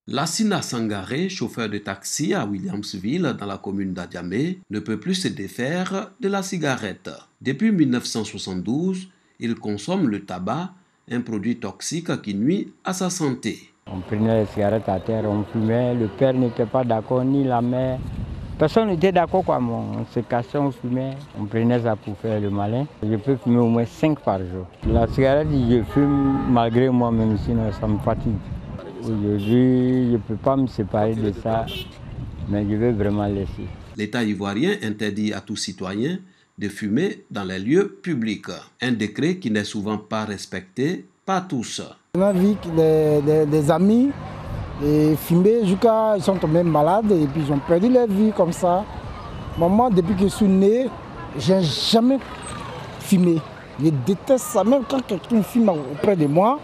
Lassina Sangaré, chauffeur de taxi à Williamsville, dans la commune d'Adiamé, ne peut plus se défaire de la cigarette. Depuis 1972, il consomme le tabac, un produit toxique qui nuit à sa santé. On prenait les cigarettes à terre, on fumait, le père n'était pas d'accord, ni la mère. Personne n'était d'accord, quoi. On se cassait, on fumait, on prenait ça pour faire le malin. Je peux fumer au moins 5 par jour. La cigarette, je fume malgré moi-même, sinon ça me fatigue. Aujourd'hui, je ne peux pas me séparer de ça, mais je veux vraiment laisser. L'État ivoirien interdit à tout citoyen de fumer dans les lieux publics. Un décret qui n'est souvent pas respecté par tous. On a vu des amis fumer jusqu'à ils sont tombés malades et puis ils ont perdu leur vie comme ça. Moi, depuis que je suis né, je n'ai jamais fumé. Je déteste ça. Même quand quelqu'un fume auprès de moi,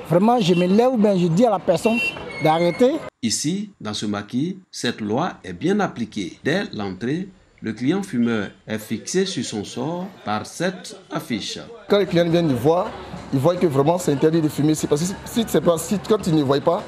vraiment, je me lève ou bien je dis à la personne d'arrêter. Ici, dans ce maquis, cette loi est bien appliquée. Dès l'entrée, le client fumeur est fixé sur son sort par cette affiche. Quand les clients viennent voir, ils voient que vraiment c'est interdit de fumer. Parce que quand ils ne voient pas,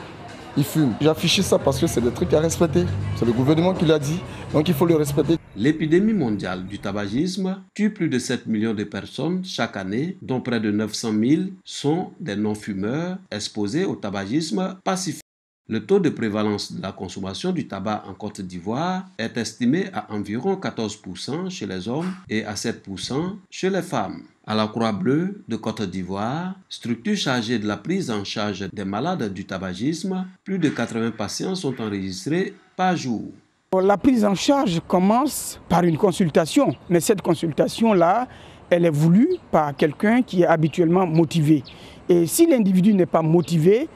ils fument. J'ai affiché ça parce que c'est des trucs à respecter. C'est le gouvernement qui l'a dit, donc il faut le respecter. L'épidémie mondiale du tabagisme tue plus de 7 millions de personnes chaque année, dont près de 900 000 sont des non-fumeurs exposés au tabagisme pacifique. Le taux de prévalence de la consommation du tabac en Côte d'Ivoire est estimé à environ 14% chez les hommes et à 7% chez les femmes. À la Croix-Bleue de Côte d'Ivoire, structure chargée de la prise en charge des malades du tabagisme, plus de 80 patients sont enregistrés par jour. La prise en charge commence par une consultation, mais cette consultation-là, elle est voulue par quelqu'un qui est habituellement motivé. Et si l'individu n'est pas motivé,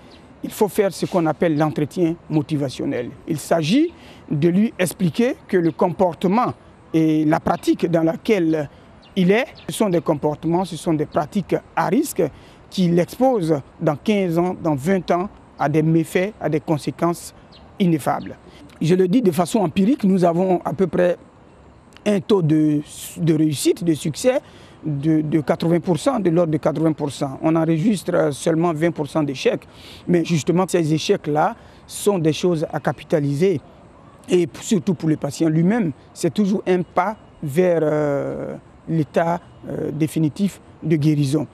il faut faire ce qu'on appelle l'entretien motivationnel. Il s'agit de lui expliquer que le comportement et la pratique dans laquelle il est, ce sont des comportements, ce sont des pratiques à risque qui l'exposent dans 15 ans, dans 20 ans à des méfaits, à des conséquences ineffables. Je le dis de façon empirique, nous avons à peu près un taux de réussite, de succès de 80%, de l'ordre de 80%. On enregistre seulement 20% d'échecs, mais justement ces échecs-là sont des choses à capitaliser. Et surtout pour le patient lui-même, c'est toujours un pas vers l'état définitif de guérison.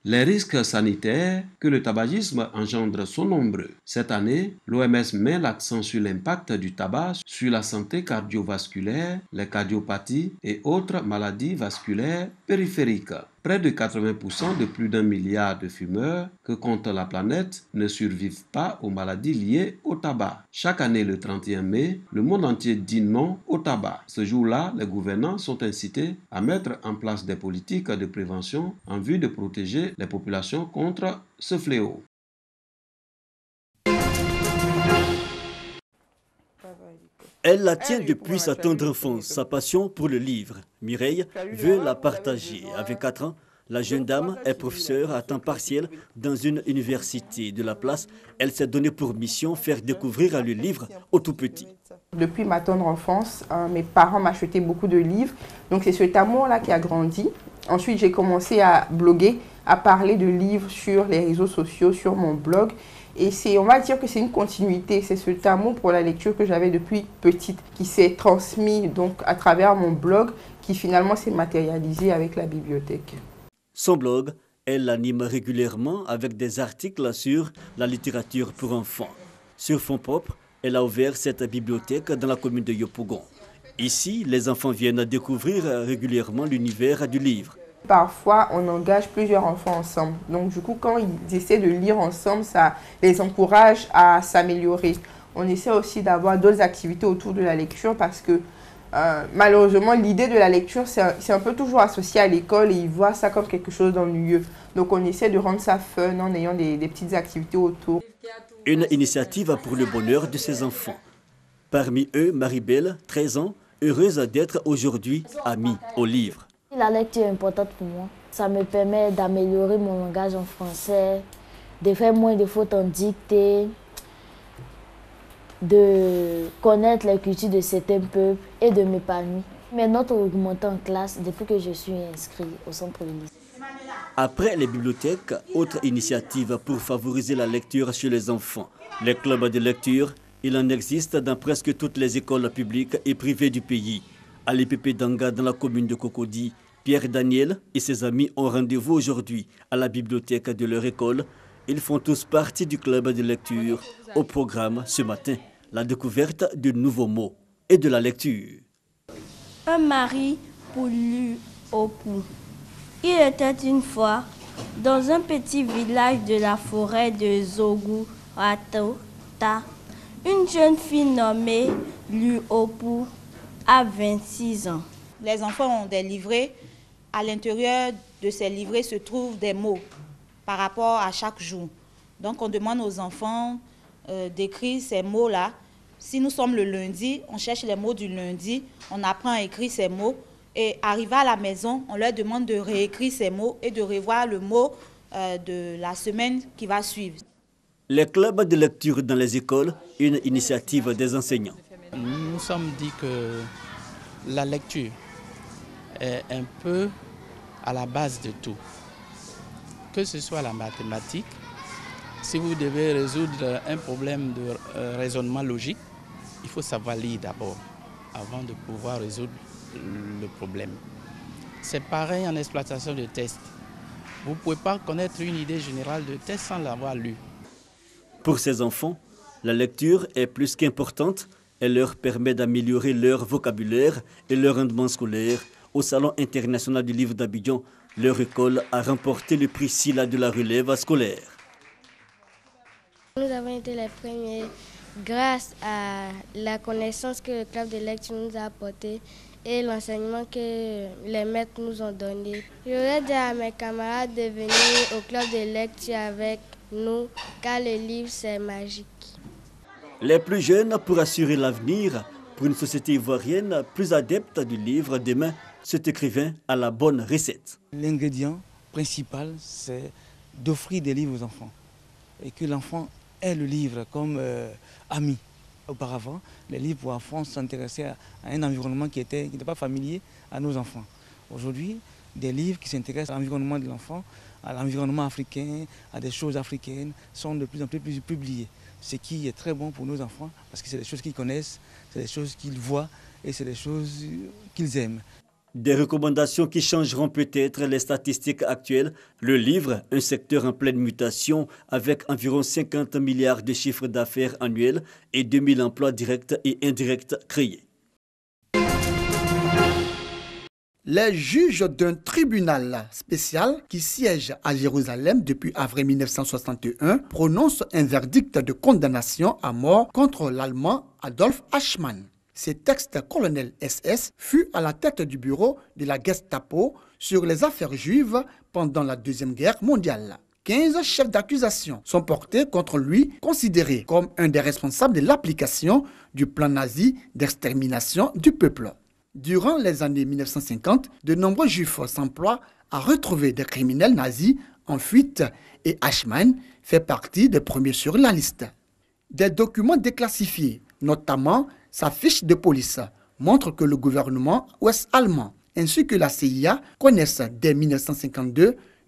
Les risques sanitaires que le tabagisme engendre sont nombreux. Cette année, l'OMS met l'accent sur l'impact du tabac sur la santé cardiovasculaire, les cardiopathies et autres maladies vasculaires périphériques. Près de 80% de plus d'1 milliard de fumeurs que compte la planète ne survivent pas aux maladies liées au tabac. Chaque année, le 31 mai, le monde entier dit non au tabac. Ce jour-là, les gouvernants sont incités à mettre en place des politiques de prévention en vue de protéger les populations contre ce fléau. Elle la tient depuis sa tendre enfance, sa passion pour le livre. Mireille veut la partager. Avec 4 ans, la jeune dame est professeure à temps partiel dans une université de la place. Elle s'est donnée pour mission faire découvrir le livre aux tout petits. Depuis ma tendre enfance, mes parents m'achetaient beaucoup de livres. Donc c'est cet amour-là qui a grandi. Ensuite, j'ai commencé à bloguer, à parler de livres sur les réseaux sociaux, sur mon blog. Et on va dire que c'est une continuité, c'est cet amour pour la lecture que j'avais depuis petite, qui s'est transmis donc à travers mon blog, qui finalement s'est matérialisé avec la bibliothèque. Son blog, elle l'anime régulièrement avec des articles sur la littérature pour enfants. Sur fonds propres, elle a ouvert cette bibliothèque dans la commune de Yopougon. Ici, les enfants viennent découvrir régulièrement l'univers du livre. Parfois, on engage plusieurs enfants ensemble. Donc, du coup, quand ils essaient de lire ensemble, ça les encourage à s'améliorer. On essaie aussi d'avoir d'autres activités autour de la lecture parce que, malheureusement, l'idée de la lecture, c'est un peu toujours associé à l'école et ils voient ça comme quelque chose d'ennuyeux. Donc, on essaie de rendre ça fun en ayant des petites activités autour. Une initiative pour le bonheur de ses enfants. Parmi eux, Marie-Belle, 13 ans, heureuse d'être aujourd'hui amie au livre. La lecture est importante pour moi. Ça me permet d'améliorer mon langage en français, de faire moins de fautes en dictée, de connaître la culture de certains peuples et de m'épanouir. Mes notes ont augmenté en classe depuis que je suis inscrite au centre de lycée. Après les bibliothèques, autre initiative pour favoriser la lecture chez les enfants. Les clubs de lecture, il en existe dans presque toutes les écoles publiques et privées du pays. À l'IPP d'Anga, dans la commune de Cocody, Pierre Daniel et ses amis ont rendez-vous aujourd'hui à la bibliothèque de leur école. Ils font tous partie du club de lecture. Au programme ce matin, la découverte de nouveaux mots et de la lecture. Un mari poulu au pou. Il était une fois dans un petit village de la forêt de Zogu-Ratota, une jeune fille nommée Luopu a 26 ans. Les enfants ont des livrets. À l'intérieur de ces livrets se trouvent des mots par rapport à chaque jour. Donc on demande aux enfants d'écrire ces mots-là. Si nous sommes le lundi, on cherche les mots du lundi, on apprend à écrire ces mots. Et arrivé à la maison, on leur demande de réécrire ces mots et de revoir le mot de la semaine qui va suivre. Les clubs de lecture dans les écoles, une initiative des enseignants. Nous nous sommes dit que la lecture est un peu à la base de tout. Que ce soit la mathématique, si vous devez résoudre un problème de raisonnement logique, il faut savoir lire d'abord, avant de pouvoir résoudre le problème. C'est pareil en exploitation de tests. Vous ne pouvez pas connaître une idée générale de test sans l'avoir lu. Pour ces enfants, la lecture est plus qu'importante. Elle leur permet d'améliorer leur vocabulaire et leur rendement scolaire. Au Salon international du livre d'Abidjan, leur école a remporté le prix Silla de la relève scolaire. Nous avons été les premiers grâce à la connaissance que le club de lecture nous a apporté et l'enseignement que les maîtres nous ont donné. J'aurais dit à mes camarades de venir au club de lecture avec nous, car le livre c'est magique. Les plus jeunes pour assurer l'avenir, pour une société ivoirienne plus adepte du livre demain, cet écrivain a la bonne recette. L'ingrédient principal, c'est d'offrir des livres aux enfants et que l'enfant ait le livre comme ami. Auparavant, les livres pour enfants s'intéressaient à un environnement qui n'était pas familier à nos enfants. Aujourd'hui, des livres qui s'intéressent à l'environnement de l'enfant, à l'environnement africain, à des choses africaines, sont de plus en plus publiés. Ce qui est très bon pour nos enfants, parce que c'est des choses qu'ils connaissent, c'est des choses qu'ils voient et c'est des choses qu'ils aiment. Des recommandations qui changeront peut-être les statistiques actuelles. Le livre, un secteur en pleine mutation avec environ 50 milliards de chiffres d'affaires annuels et 2000 emplois directs et indirects créés. Les juges d'un tribunal spécial qui siège à Jérusalem depuis avril 1961 prononcent un verdict de condamnation à mort contre l'Allemand Adolf Eichmann. Cet ex-colonel SS fut à la tête du bureau de la Gestapo sur les affaires juives pendant la Deuxième Guerre mondiale. 15 chefs d'accusation sont portés contre lui, considérés comme un des responsables de l'application du plan nazi d'extermination du peuple. Durant les années 1950, de nombreux juifs s'emploient à retrouver des criminels nazis en fuite et Eichmann fait partie des premiers sur la liste. Des documents déclassifiés, notamment sa fiche de police, montrent que le gouvernement ouest-allemand ainsi que la CIA connaissent dès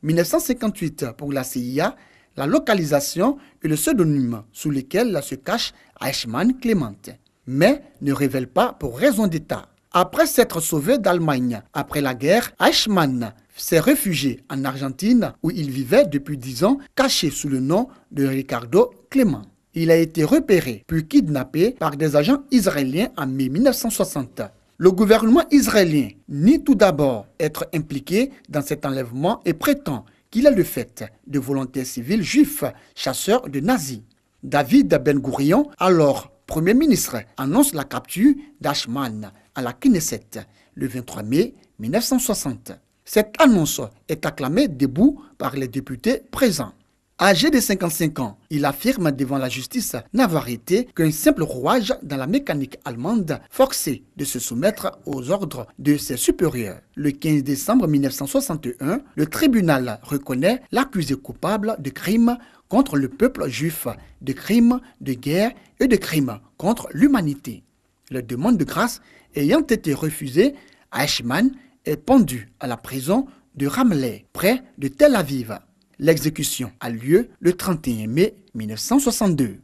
1952-1958 pour la CIA la localisation et le pseudonyme sous lesquels se cache Eichmann Clément, mais ne révèlent pas pour raison d'État. Après s'être sauvé d'Allemagne après la guerre, Eichmann s'est réfugié en Argentine où il vivait depuis 10 ans, caché sous le nom de Ricardo Clément. Il a été repéré puis kidnappé par des agents israéliens en mai 1960. Le gouvernement israélien nie tout d'abord être impliqué dans cet enlèvement et prétend qu'il est le fait de volontaires civils juifs chasseurs de nazis. David Ben-Gourion, alors Premier ministre, annonce la capture d'Eichmann à la Knesset le 23 mai 1960. Cette annonce est acclamée debout par les députés présents. Âgé de 55 ans, il affirme devant la justice n'avoir été qu'un simple rouage dans la mécanique allemande, forcé de se soumettre aux ordres de ses supérieurs. Le 15 décembre 1961, le tribunal reconnaît l'accusé coupable de crimes contre le peuple juif, de crimes de guerre et de crimes contre l'humanité. La demande de grâce ayant été refusée, Eichmann est pendu à la prison de Ramleh, près de Tel Aviv. L'exécution a lieu le 31 mai 1962.